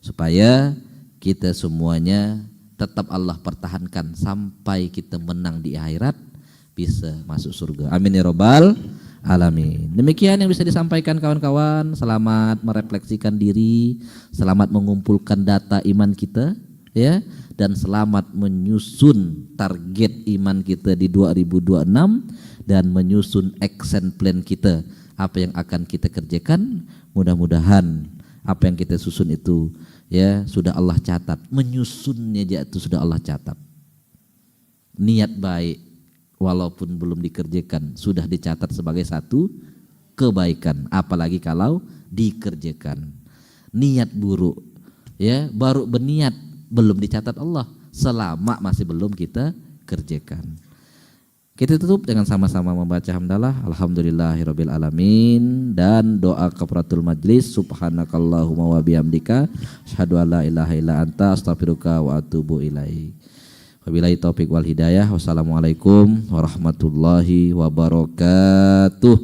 Supaya kita semuanya tetap Allah pertahankan sampai kita menang di akhirat, bisa masuk surga. Amin ya robbal alamin. Demikian yang bisa disampaikan kawan-kawan. Selamat merefleksikan diri, selamat mengumpulkan data iman kita, ya, dan selamat menyusun target iman kita di 2026 dan menyusun action plan kita, apa yang akan kita kerjakan. Mudah-mudahan apa yang kita susun itu, ya, sudah Allah catat. Menyusunnya aja itu sudah Allah catat. Niat baik walaupun belum dikerjakan sudah dicatat sebagai satu kebaikan, apalagi kalau dikerjakan. Niat buruk, ya, baru berniat belum dicatat Allah selama masih belum kita kerjakan. Kita tutup dengan sama-sama membaca hamdalah alhamdulillahirabbil alamin dan doa kafaratul majlis. Subhanakallahumma wa bihamdika asyhadu an la ilaha illa anta astaghfiruka wa atubu ilaik. Wabillahi taufik wal hidayah. Wassalamualaikum warahmatullahi wabarakatuh.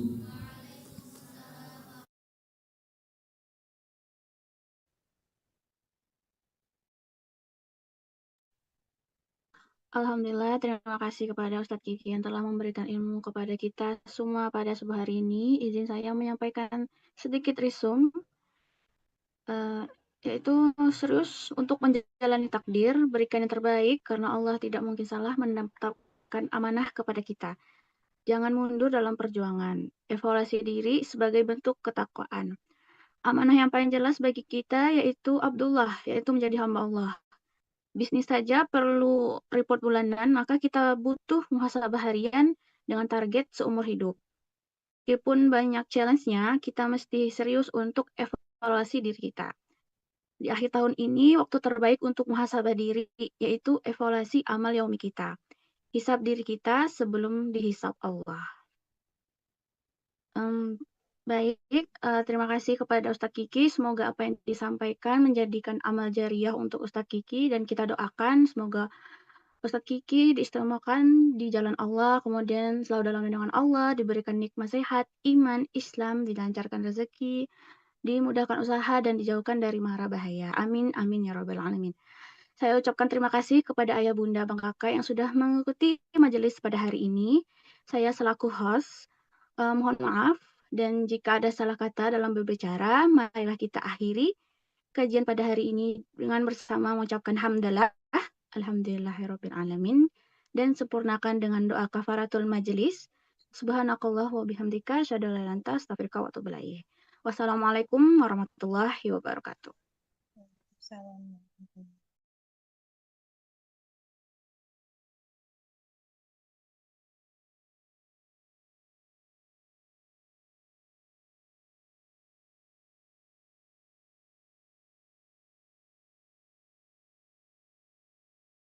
Alhamdulillah, terima kasih kepada Ustadz Kiki yang telah memberikan ilmu kepada kita semua pada subuh hari ini. Izin saya menyampaikan sedikit resume, yaitu serius untuk menjalani takdir, berikan yang terbaik karena Allah tidak mungkin salah menetapkan amanah kepada kita. Jangan mundur dalam perjuangan, evaluasi diri sebagai bentuk ketakwaan. Amanah yang paling jelas bagi kita yaitu Abdullah, yaitu menjadi hamba Allah. Bisnis saja perlu report bulanan, maka kita butuh muhasabah harian dengan target seumur hidup. Meskipun banyak challenge-nya, kita mesti serius untuk evaluasi diri kita. Di akhir tahun ini, waktu terbaik untuk muhasabah diri, yaitu evaluasi amal yaumi kita. Hisab diri kita sebelum dihisab Allah. Baik, terima kasih kepada Ustadz Kiki. Semoga apa yang disampaikan menjadikan amal jariah untuk Ustadz Kiki dan kita doakan semoga Ustadz Kiki diistimewakan di jalan Allah, kemudian selalu dalam lindungan Allah, diberikan nikmat sehat, iman, Islam, dilancarkan rezeki, dimudahkan usaha dan dijauhkan dari mara bahaya. Amin, amin ya rabbal alamin. Saya ucapkan terima kasih kepada ayah bunda bang kakak yang sudah mengikuti majelis pada hari ini. Saya selaku host, mohon maaf dan jika ada salah kata dalam berbicara, marilah kita akhiri kajian pada hari ini dengan bersama mengucapkan hamdalah, alhamdulillahirabbil alamin, dan sempurnakan dengan doa kafaratul majelis. Subhanakallah wa bihamdika asyhadu an la ilaha illa anta astaghfiruka wa atubu ilaik. Wassalamualaikum warahmatullahi wabarakatuh. Assalamualaikum.